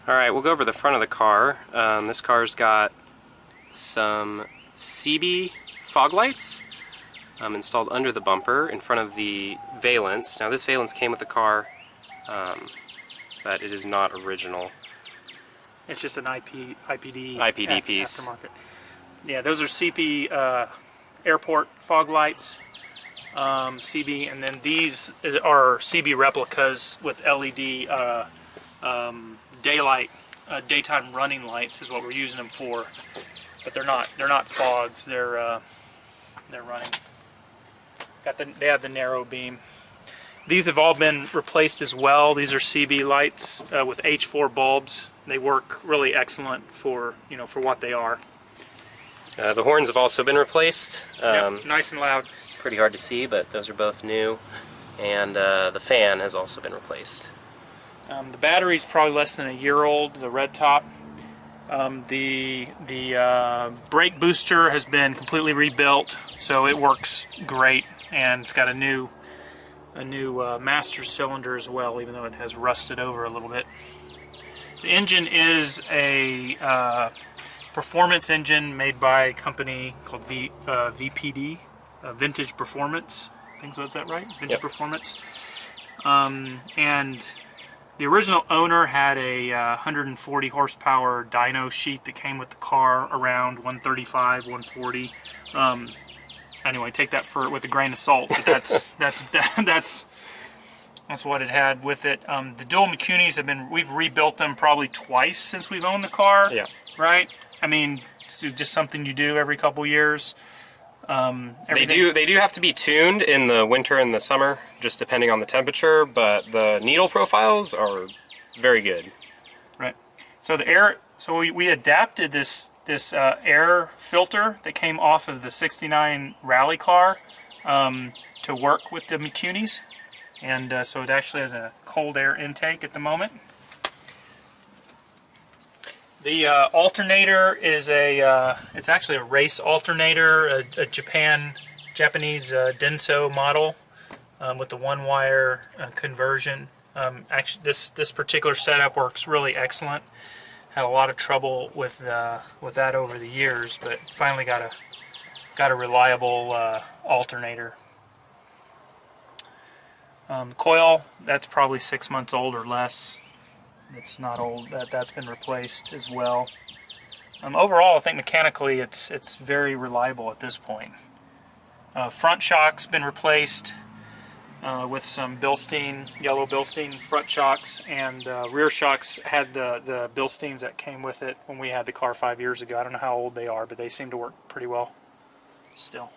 Alright, we'll go over the front of the car. This car's got some CB fog lights installed under the bumper in front of the valence. Now this valence came with the car, but it is not original. It's just an IPD piece. aftermarket. Yeah, those are CP airport fog lights, CB, and then these are CB replicas with LED daylight, daytime running lights is what we're using them for. But they're not fogs. They're running. They have the narrow beam. These have all been replaced as well. These are CB lights with H4 bulbs. They work really excellent for for what they are. The horns have also been replaced. Yep, nice and loud. Pretty hard to see, but those are both new. And the fan has also been replaced. The battery's probably less than a year old. The red top. The brake booster has been completely rebuilt, so it works great, and it's got a new master cylinder as well, even though it has rusted over a little bit. The engine is a performance engine made by a company called VPD, Vintage Performance. I think so, is that right? Vintage Yep. Performance. And the original owner had a 140 horsepower dyno sheet that came with the car, around 135, 140. Anyway, take that with a grain of salt, but that's what it had with it. The dual McCuneys we've rebuilt them probably twice since we've owned the car. Yeah. Right? I mean, it's just something you do every couple years. They do have to be tuned in the winter and the summer, just depending on the temperature, but the needle profiles are very good. Right. So we adapted this air filter that came off of the '69 rally car to work with the McCuneys, and so it actually has a cold air intake at the moment. The alternator is it's actually a race alternator, a Japanese Denso model with the one-wire conversion. Actually, this particular setup works really excellent. Had a lot of trouble with that over the years, but finally got a reliable alternator. Coil, that's probably 6 months old or less. It's not old. That's been replaced as well. Overall, I think mechanically it's very reliable at this point. Front shock's been replaced with some yellow Bilstein front shocks, and rear shocks had the Bilsteins that came with it when we had the car 5 years ago. I don't know how old they are, but they seem to work pretty well still.